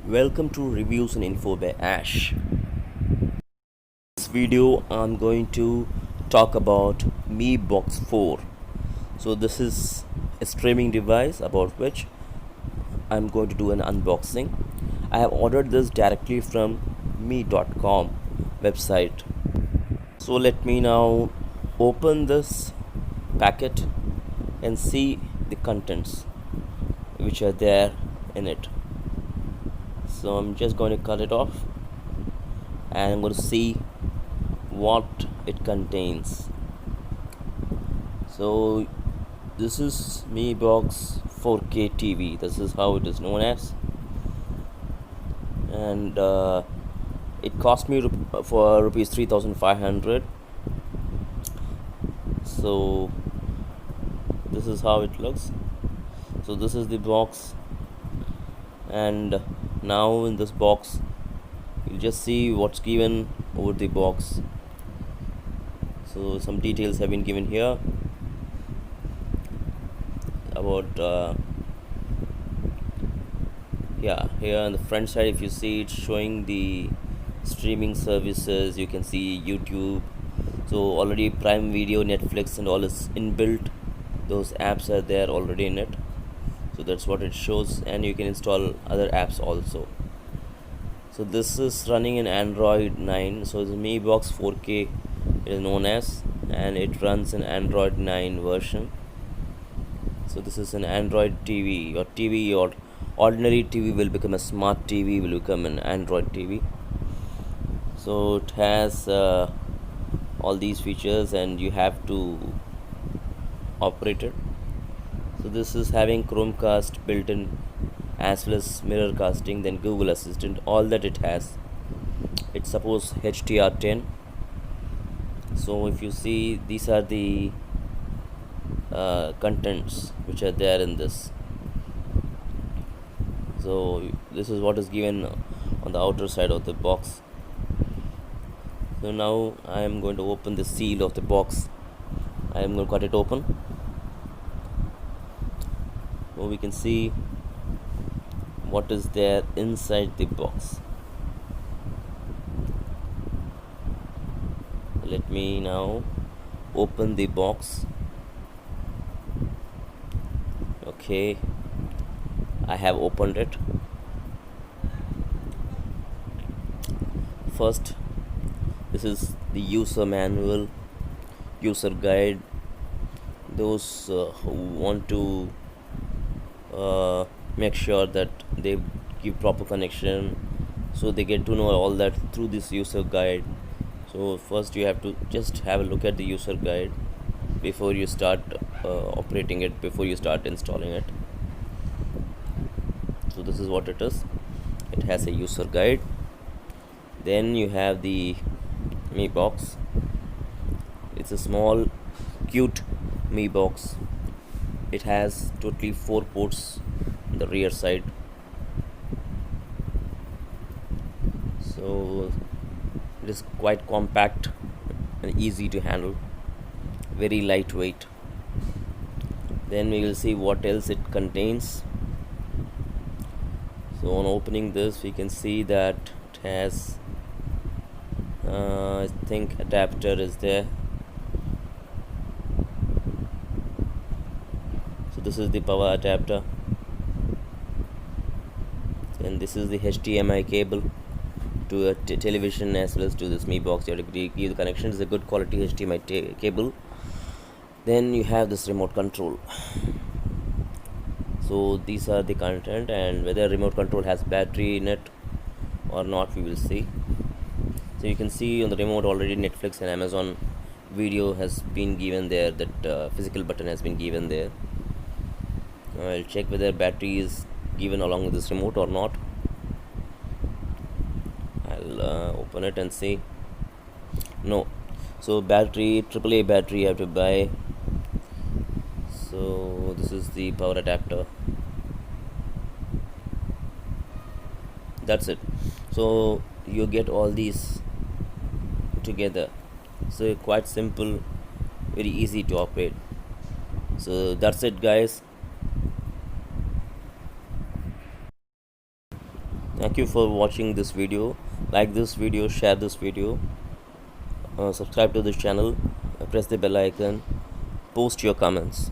Welcome to Reviews and Info by Ash. This video I'm going to talk about MiBox 4. So this is a streaming device about which I'm going to do an unboxing. I have ordered this directly from me.com website. So let me now open this packet and see the contents which are there in it. So I'm just going to cut it off and I'm going to see what it contains. So this is MiBox 4K TV. This is how it is known as, and it cost me for rupees 3,500. So this is how it looks. So this is the box, and now in this box you'll just see what's given over the box. So some details have been given here about here on the front side, if you see, it's showing the streaming services. You can see YouTube, so already Prime Video, Netflix and all is inbuilt. Those apps are there already in it, so that's what it shows, and you can install other apps also. So this is running in Android 9. So the MiBox 4K is known as, and it runs in Android 9 version. So this is an Android TV, or TV, or ordinary TV will become a smart TV, will become an Android TV. So it has all these features and you have to operate it. So this is having Chromecast built in, as well as mirror casting, then Google Assistant, all that it has. It supports HDR10. So if you see, these are the contents which are there in this. So this is what is given on the outer side of the box. So now I am going to open the seal of the box. I am going to cut it open. So we can see what is there inside the box. Let me now open the box. Okay, I have opened it. First, this is the user manual, user guide. Those who want to make sure that they give proper connection, so they get to know all that through this user guide. So first you have to just have a look at the user guide before you start operating it, before you start installing it. So this is what it is. It has a user guide. Then you have the MiBox. It's a small cute MiBox. It has totally 4 ports on the rear side. So it is quite compact and easy to handle, very lightweight. Then we will see what else it contains. So on opening this, we can see that it has I think adapter is there. So this is the power adapter, and this is the HDMI cable to a television as well as to this MiBox. You have to give the connection. It's a good quality HDMI cable. Then you have this remote control. So these are the content, and whether remote control has battery in it or not, we will see. So you can see on the remote already Netflix and Amazon Video has been given there. That physical button has been given there. I'll check whether battery is given along with this remote or not. I'll open it and see. No. So battery, AAA battery you have to buy. So this is the power adapter. That's it. So you get all these together. So quite simple, very easy to operate. So that's it, guys. Thank you for watching this video. Like this video, share this video, subscribe to this channel, press the bell icon, post your comments.